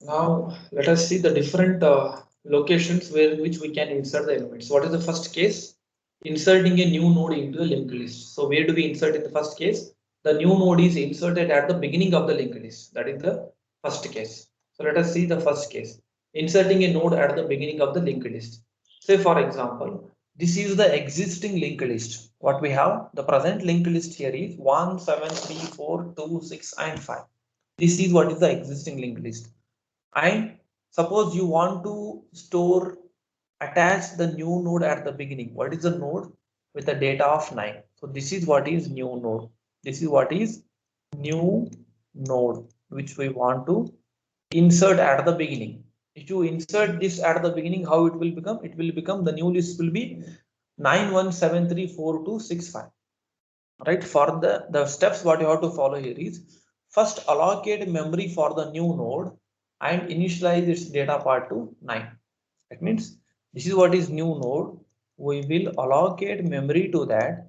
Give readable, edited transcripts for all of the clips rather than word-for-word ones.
Now let us see the different locations where which we can insert the elements. What is the first case? Inserting a new node into a linked list. So where do we insert in the first case? The new node is inserted at the beginning of the linked list. That is the first case. So let us see the first case. Inserting a node at the beginning of the linked list. Say for example, this is the existing linked list. What we have, the present linked list here is 1, 7, 3, 4, 2, 6 and 5. This is what is the existing linked list. And suppose you want to store attach the new node at the beginning. What is the node with the data of 9? So this is what is new node. This is what is new node which we want to insert at the beginning. If you insert this at the beginning, how it will become? It will become the new list will be 91734265. Right, for the steps what you have to follow here is first allocate memory for the new node and initialize its data part to 9. That means this is what is new node. We will allocate memory to that.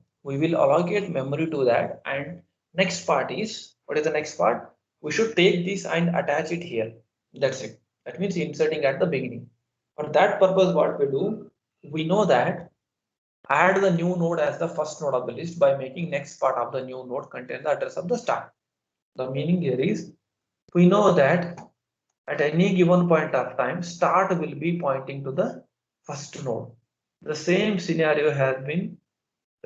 And next part is, what is the next part? We should take this and attach it here. That's it. That means inserting at the beginning. For that purpose, what we do, we know that add the new node as the first node of the list by making next part of the new node contain the address of the start. The meaning here is, we know that at any given point of time, start will be pointing to the first node. The same scenario has been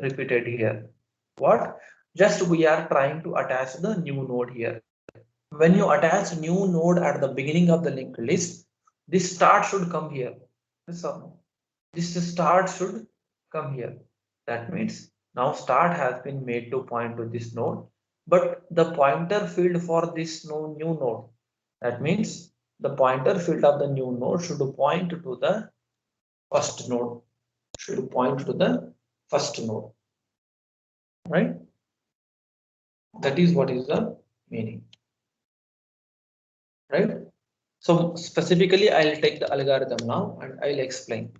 repeated here. What? Just we are trying to attach the new node here. When you attach new node at the beginning of the linked list, this start should come here. This or no? This start should come here. That means now start has been made to point to this node, but the pointer field for this new node, that means the pointer field of the new node should point to the first node, right? That is what is the meaning, right? So specifically, I'll take the algorithm now and I'll explain.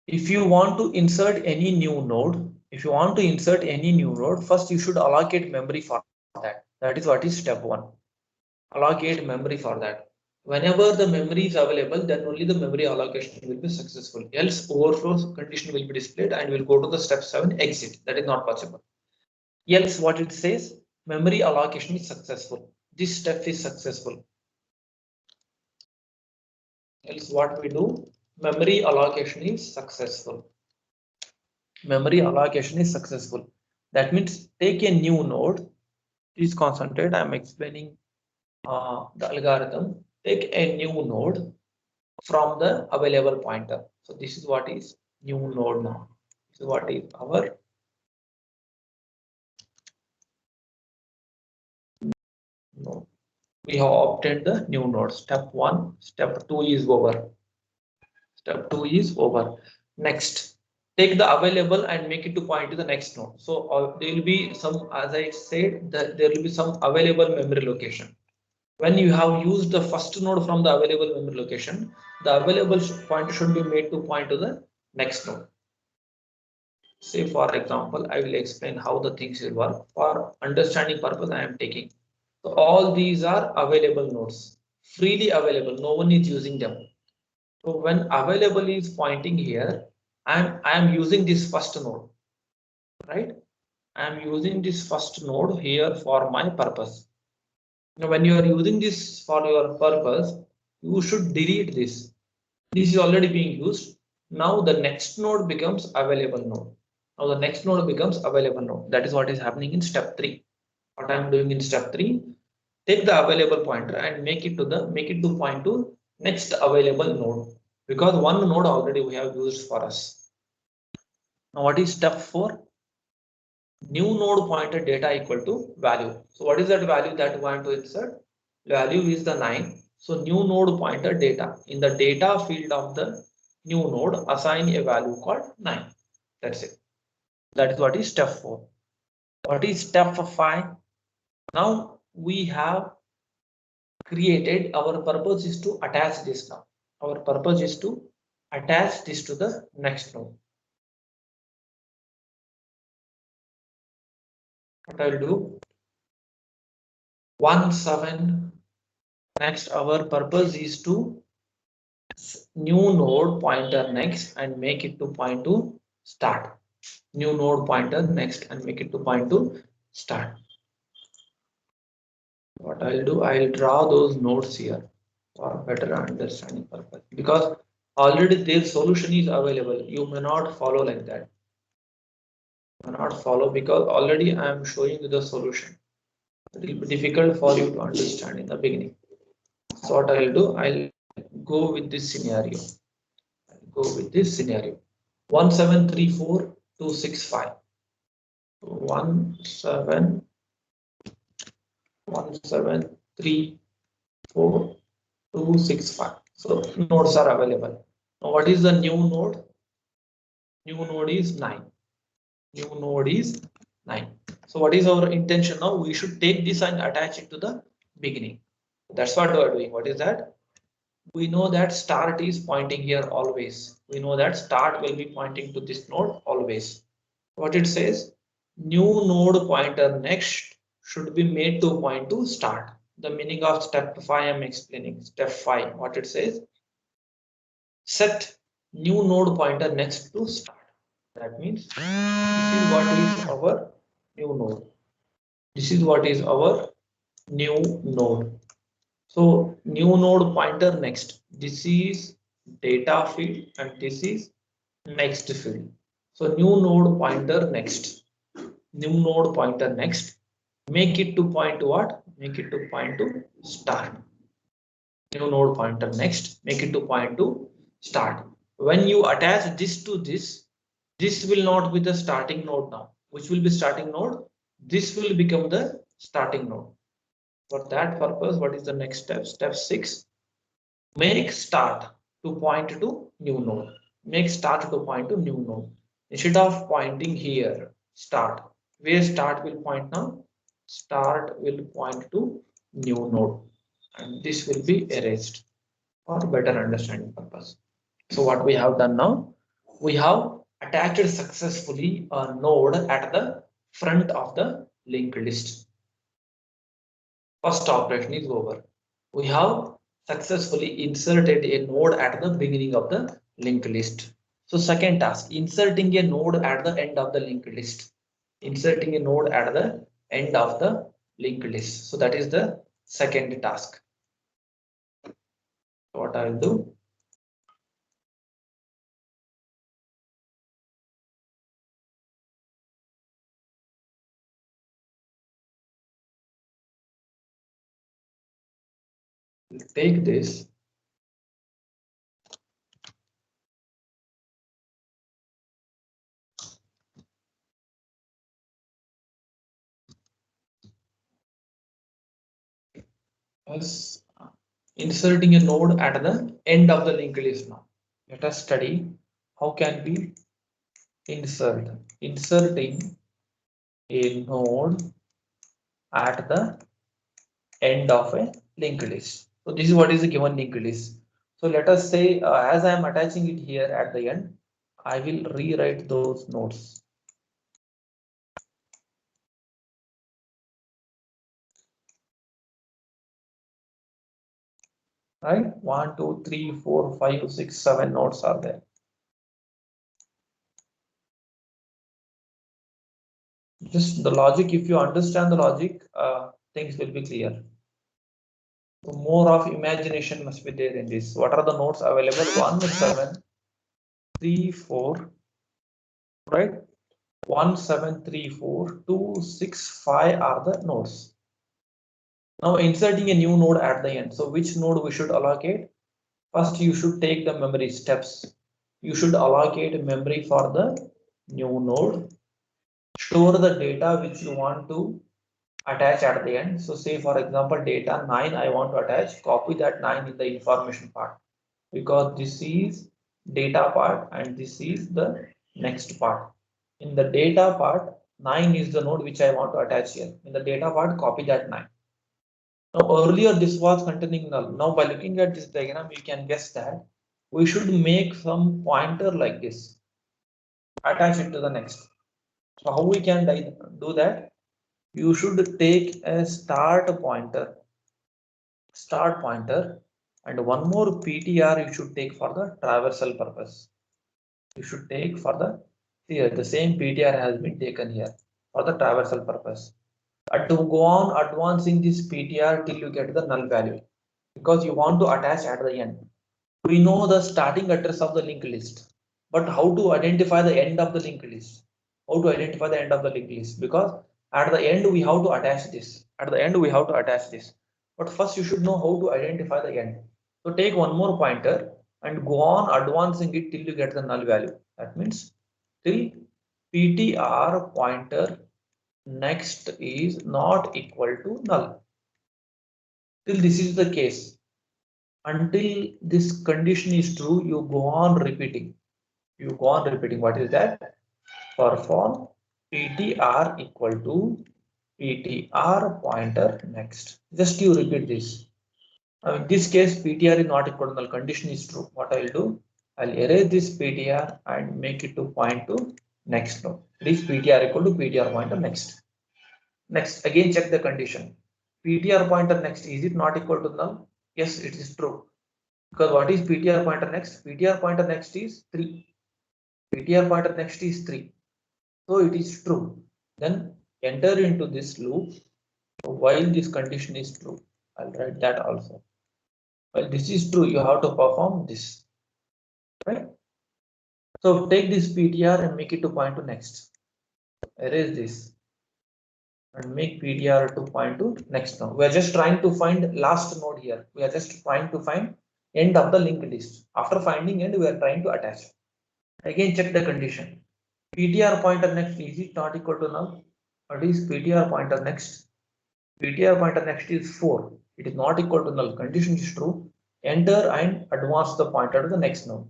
If you want to insert any new node, first you should allocate memory for that. That is what is step 1. Allocate memory for that. Whenever the memory is available, then only the memory allocation will be successful. Else overflow condition will be displayed and will go to the step 7 exit. That is not possible. Else what it says, memory allocation is successful. This step is successful. Else what we do, memory allocation is successful. That means take a new node. Please concentrate. I'm explaining the algorithm. Take a new node from the available pointer. So this is what is new node now. This is what is our node. We have obtained the new node. Step 1, step 2 is over. Next, take the available and make it to point to the next node. So there will be some, as I said, that there will be some available memory location. When you have used the first node from the available memory location, the available point should be made to point to the next node. Say for example, I will explain how the things will work. For understanding purpose, I am taking. So all these are available nodes, freely available. No one is using them. So when available is pointing here, I am using this first node, right? I am using this first node here for my purpose. Now, when you are using this for your purpose, you should delete this. This is already being used. Now the next node becomes available node. That is what is happening in step 3. What I am doing in step 3, take the available pointer and make it to point to next available node, because one node already we have used for us. Now what is step 4? New node pointer data equal to value. So what is that value that we want to insert? Value is the 9. So new node pointer data, in the data field of the new node, assign a value called 9. That's it. That is what is step 4. What is step 5? Now we have created, our purpose is to attach this now. Our purpose is to attach this to the next node. What I will do, 1, 7, Next, our purpose is to new node pointer next and make it to point to start. New node pointer next and make it to point to start. What I'll do, I'll draw those nodes here for better understanding purpose, because already their solution is available. You may not follow like that. You may not follow because already I am showing you the solution. It will be difficult for you to understand in the beginning. So what I'll do, I'll go with this scenario. Go with this scenario. 1734265. 171734265. So nodes are available. Now what is the new node? New node is 9. New node is 9. So what is our intention now? We should take this and attach it to the beginning. That's what we are doing. What is that? We know that start is pointing here always. We know that start will be pointing to this node always. What it says, new node pointer next should be made to point to start. The meaning of step 5 I am explaining. Step 5, what it says, set new node pointer next to start. That means this is what is our new node. This is what is our new node. So new node pointer next. This is data field and this is next field. So new node pointer next. New node pointer next. Make it to point to what? Make it to point to start. New node pointer next. Make it to point to start. When you attach this to this will not be the starting node now. Which will be starting node? This will become the starting node. For that purpose, what is the next step? Step 6. Make start to point to new node. Make start to point to new node. Instead of pointing here, start. Where start will point now? Start will point to new node. And this will be erased for better understanding purpose. So what we have done now? We have attached successfully a node at the front of the linked list. First operation is over. We have successfully inserted a node at the beginning of the linked list. So second task, inserting a node at the end of the linked list. Inserting a node at the end of the linked list. So that is the second task. What I will do? Take this. As inserting a node at the end of the linked list now. Let us study how can we inserting a node at the end of a linked list. So this is what is a given linked list. So let us say as I am attaching it here at the end, I will rewrite those nodes. Right? 1, 2, 3, 4, 5, 6, 7 nodes are there. Just the logic, if you understand the logic, things will be clear. So more of imagination must be there in this. What are the nodes available? 1, 7, 3, 4, right? 1, 7, 3, 4, 2, 6, 5 are the nodes. Now inserting a new node at the end. So which node we should allocate? First, you should take the memory steps. You should allocate memory for the new node. Store the data which you want to attach at the end. So say for example, data 9 I want to attach. Copy that 9 in the information part, because this is data part and this is the next part. In the data part, 9 is the node which I want to attach here. In the data part, copy that 9. Now earlier this was containing null. Now by looking at this diagram, you can guess that we should make some pointer like this, attach it to the next. So how we can do that? You should take a start pointer. start pointer, and one more PTR you should take for the traversal purpose. You should take for the, here the same PTR has been taken here for the traversal purpose. To go on advancing this PTR till you get the null value, because you want to attach at the end. We know the starting address of the linked list, but how to identify the end of the linked list? How to identify the end of the linked list? Because at the end we have to attach this. At the end we have to attach this. But first you should know how to identify the end. So take one more pointer and go on advancing it till you get the null value. That means till PTR pointer next is not equal to null. Till this is the case. Until this condition is true, you go on repeating. You go on repeating. What is that? Perform PTR equal to PTR pointer next. Just you repeat this. Now in this case, PTR is not equal to null. Condition is true. What I'll do? I'll erase this PTR and make it to point to next node. This PTR equal to PTR pointer next. Next, again check the condition. PTR pointer next, is it not equal to null? Yes, it is true. Because what is PTR pointer next? PTR pointer next is 3. PTR pointer next is 3. So it is true. Then enter into this loop while this condition is true. I'll write that also. While this is true, you have to perform this. Right? So take this PTR and make it to point to next. Erase this and make PTR to point to next node. We are just trying to find last node here. We are just trying to find end of the linked list. After finding end, we are trying to attach. Again, check the condition. PTR pointer next, is it not equal to null? What is PTR pointer next? PTR pointer next is 4. It is not equal to null. Condition is true. Enter and advance the pointer to the next node.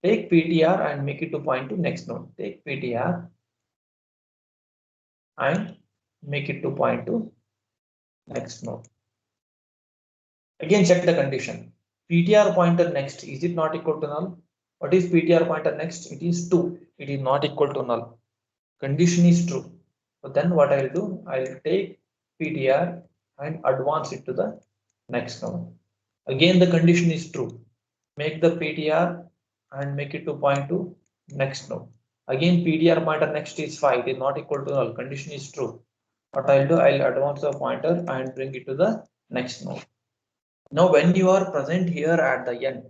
Take PTR and make it to point to next node. Take PTR and make it to point to next node. Again, check the condition. PTR pointer next, is it not equal to null? What is PTR pointer next? It is 2. It is not equal to null. Condition is true. So then what I'll do, I'll take PTR and advance it to the next node. Again, the condition is true. Make the PTR and make it to point to next node. Again, PTR pointer next is 5. It is not equal to null. Condition is true. What I'll do, I'll advance the pointer and bring it to the next node. Now, when you are present here at the end,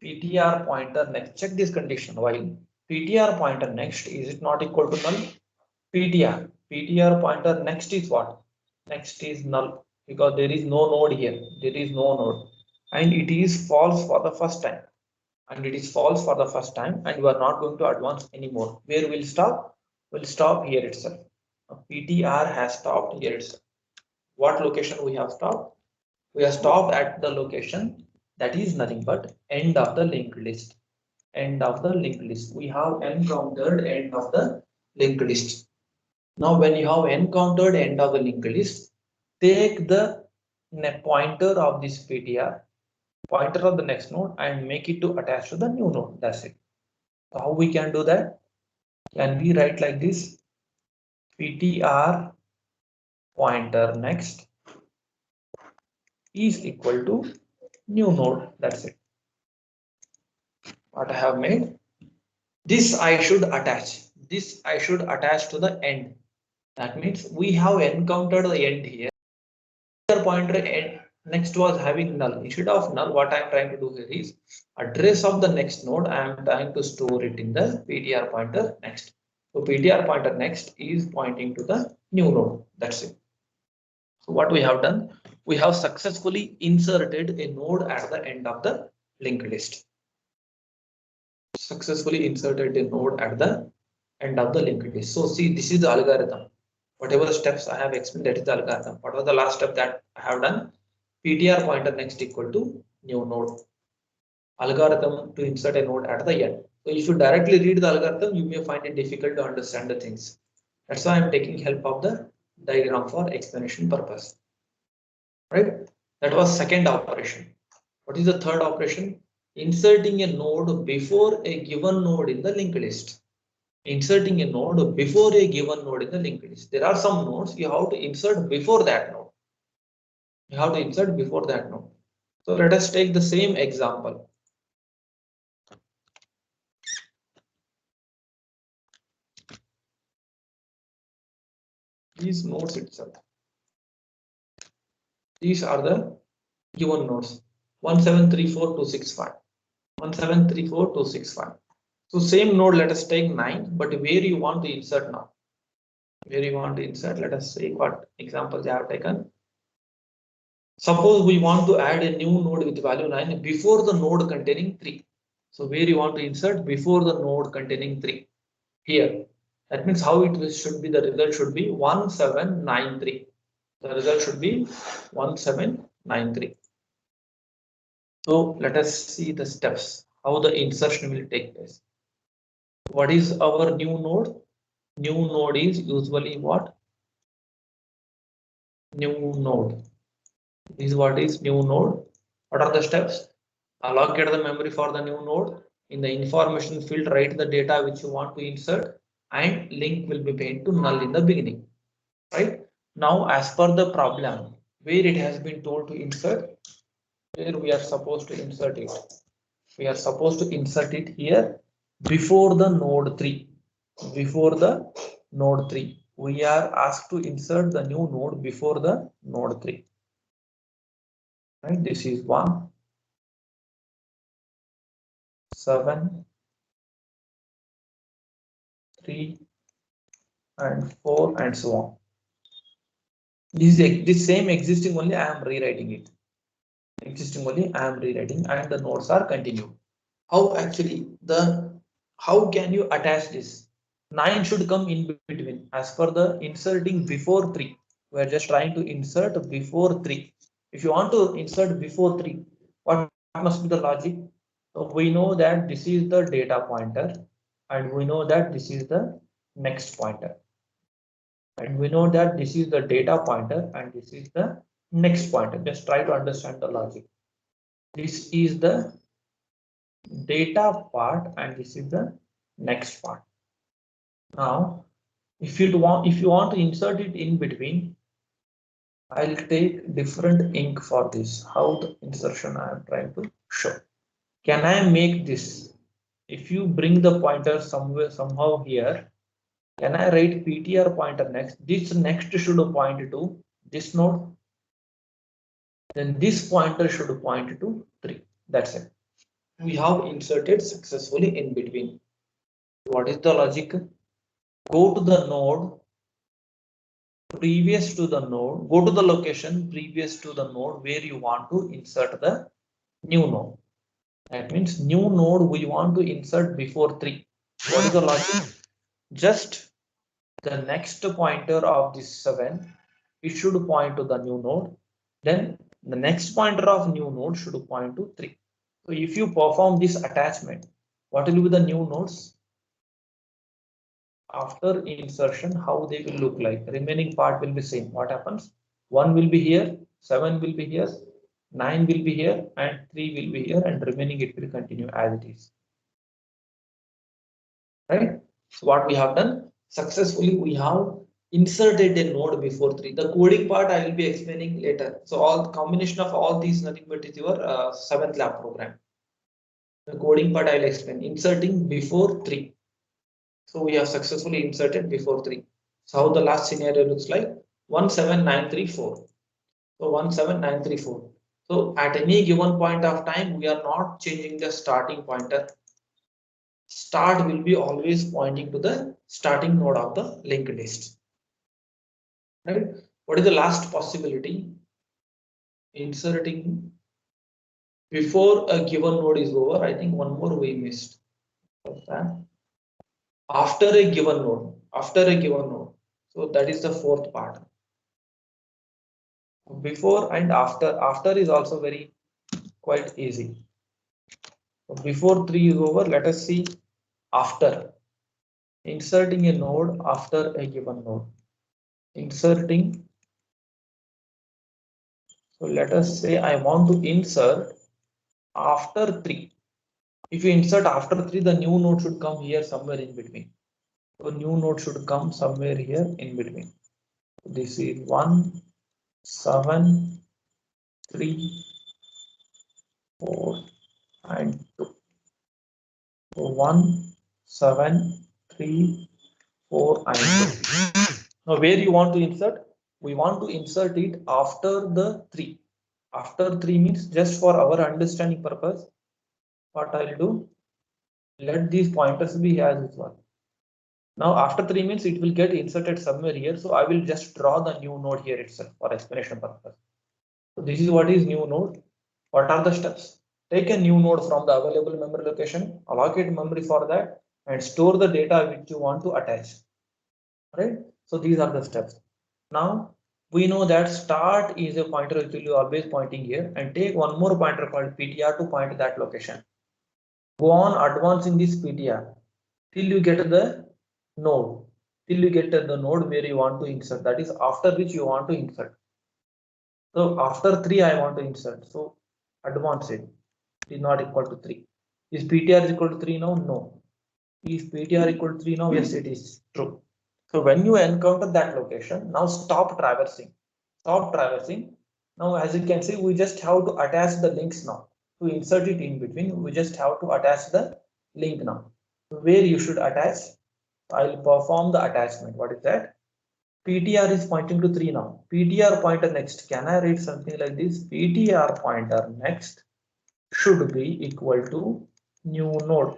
PTR pointer next, check this condition. While PTR pointer next, is it not equal to null? PTR pointer next is what? Next is null, because there is no node here. There is no node, and it is false for the first time. And it is false for the first time, and we are not going to advance anymore. Where will stop? We'll stop here itself. PTR has stopped here itself. What location we have stopped? We have stopped at the location that is nothing but end of the linked list. End of the linked list. We have encountered end of the linked list. Now, when you have encountered end of the linked list, take the pointer of this PTR, pointer of the next node, and make it to attach to the new node. That's it. So how we can do that? Can we write like this? PTR pointer next is equal to new node. That's it. What I have made. This I should attach. This I should attach to the end. That means we have encountered the end here. Pointer end next was having null. Instead of null, what I am trying to do here is address of the next node. I am trying to store it in the PTR pointer next. So PTR pointer next is pointing to the new node. That's it. So what we have done, we have successfully inserted a node at the end of the linked list. Successfully inserted a node at the end of the linked list. So see, this is the algorithm. Whatever the steps I have explained, that is the algorithm. What was the last step that I have done? PTR pointer next equal to new node. Algorithm to insert a node at the end. So if you directly read the algorithm, you may find it difficult to understand the things. That's why I'm taking help of the diagram for explanation purpose. Right? That was second operation. What is the third operation? Inserting a node before a given node in the linked list. Inserting a node before a given node in the linked list. There are some nodes you have to insert before that node. You have to insert before that node. So let us take the same example. These nodes itself. These are the given nodes 1734265. 1734265. So same node, let us take 9, but where you want to insert now? Where you want to insert, let us see what examples I have taken. Suppose we want to add a new node with value 9 before the node containing 3. So where you want to insert before the node containing 3 here. That means how it should be, the result should be 1793. The result should be 1793. So let us see the steps, how the insertion will take place. What is our new node? New node is usually what? New node. This is what is new node. What are the steps? Allocate the memory for the new node. In the information field, write the data which you want to insert, and link will be made to null in the beginning. Right? Now, as per the problem, where it has been told to insert, where we are supposed to insert it. We are supposed to insert it here before the node 3. Before the node 3. We are asked to insert the new node before the node 3. Right? This is 1, 7, 3, and 4, and so on. This same existing only I am rewriting it. Existing only I am rewriting, and the nodes are continued. How actually how can you attach this? 9 should come in between as per the inserting before 3. We are just trying to insert before 3. If you want to insert before 3, what must be the logic? So we know that this is the data pointer, and we know that this is the next pointer. And we know that this is the data pointer and this is the next pointer. Just try to understand the logic. This is the data part and this is the next part. Now, if you want to insert it in between, I'll take different ink for this. How the insertion I am trying to show. Can I make this? If you bring the pointer somewhere somehow here, can I write PTR pointer next? This next should point to this node. Then this pointer should point to 3. That's it. We have inserted successfully in between. What is the logic? Go to the node previous to the node, go to the location previous to the node where you want to insert the new node. That means new node we want to insert before 3. What is the logic? Just the next pointer of this 7, it should point to the new node. Then the next pointer of new node should point to 3. So if you perform this attachment, what will be the new nodes? After insertion, how they will look like? Remaining part will be same. What happens? 1 will be here, 7 will be here, 9 will be here, and 3 will be here, and remaining it will continue as it is. Right? So what we have done successfully, we have inserted a node before 3. The coding part I will be explaining later. So all the combination of all these nothing but is your 7th lab program. The coding part I will explain. Inserting before 3. So we have successfully inserted before 3. So how the last scenario looks like? 17934. So 17934. So at any given point of time, we are not changing the starting pointer. Start will be always pointing to the starting node of the linked list. Right? What is the last possibility? Inserting before a given node is over. I think one more we missed. After a given node. After a given node. So that is the 4th part. Before and after. After is also very quite easy. So before 3 is over, let us see after. Inserting a node after a given node. Inserting. So let us say I want to insert after 3. If you insert after 3, the new node should come here somewhere in between. So new node should come somewhere here in between. This is 1, 7, 3, 4, and 2. So 1, 7, 3, 4, and 2. Now, where you want to insert? We want to insert it after the 3. After 3 means, just for our understanding purpose, what I'll do, let these pointers be as usual. Now, after 3 means it will get inserted somewhere here. So I will just draw the new node here itself for explanation purpose. So this is what is new node. What are the steps? Take a new node from the available memory location, allocate memory for that, and store the data which you want to attach. Right? So these are the steps. Now we know that start is a pointer which will be always pointing here, and take one more pointer called PTR to point that location. Go on advancing this PTR till you get the node, till you get the node where you want to insert, that is after which you want to insert. So after 3 I want to insert, so advance it is not equal to 3. Is PTR is equal to 3 now? No. Is PTR equal to 3 now? Yes, it is true. So when you encounter that location, now stop traversing. Stop traversing. Now, as you can see, we just have to attach the links now. To insert it in between, we just have to attach the link now. Where you should attach, I'll perform the attachment. What is that? PTR is pointing to 3 now. PTR pointer next. Can I read something like this? PTR pointer next should be equal to new node.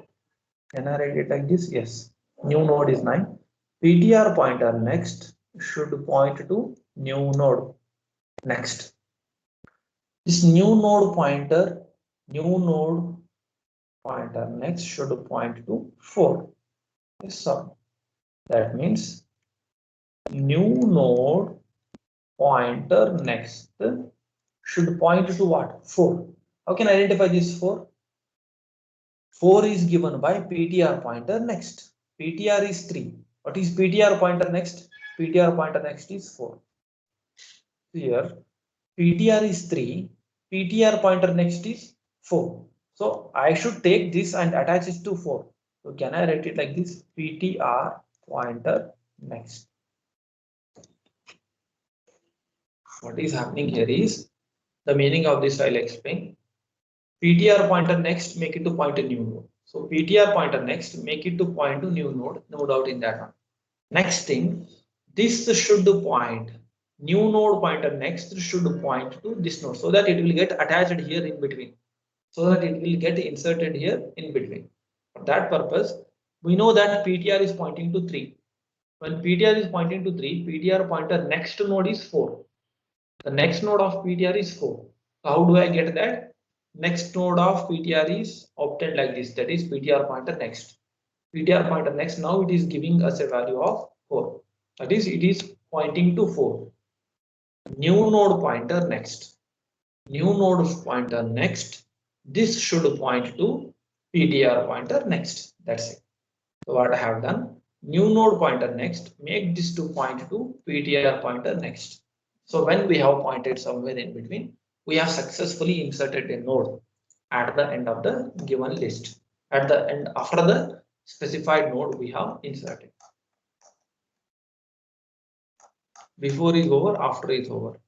Can I write it like this? Yes. New node is 9. PTR pointer next should point to new node next. This new node pointer next should point to 4. Yes, sir. That means new node pointer next should point to what? 4. How can I identify this 4? 4 is given by PTR pointer next. PTR is 3. What is PTR pointer next? PTR pointer next is 4. Here, PTR is 3. PTR pointer next is 4. So I should take this and attach it to 4. So can I write it like this? PTR pointer next. What is happening here is, the meaning of this I'll explain. PTR pointer next, make it to point a new node. So PTR pointer next, make it to point to new node, no doubt in that one. Next thing, this should point, new node pointer next should point to this node, so that it will get attached here in between, so that it will get inserted here in between. For that purpose, we know that PTR is pointing to 3. When PTR is pointing to 3, PTR pointer next node is 4. The next node of PTR is 4. So how do I get that? Next node of PTR is obtained like this, that is PTR pointer next. PTR pointer next, now it is giving us a value of 4. That is, it is pointing to 4. New node pointer next. New node pointer next. This should point to PTR pointer next. That's it. So what I have done, new node pointer next, make this to point to PTR pointer next. So when we have pointed somewhere in between, we have successfully inserted a node at the end of the given list. At the end, after the specified node we have inserted. Before is over, after is over.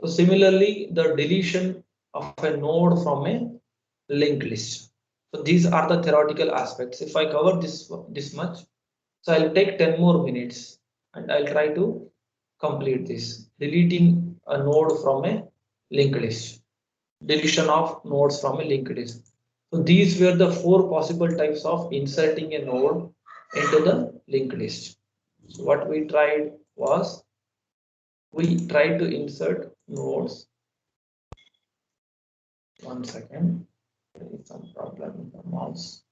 So similarly, the deletion of a node from a linked list. So these are the theoretical aspects. If I cover this much, so I'll take 10 more minutes and I'll try to complete this. Deleting a node from a linked list. Deletion of nodes from a linked list. So these were the 4 possible types of inserting a node into the linked list. So what we tried was, we tried to insert nodes. One second, there is some problem with the mouse.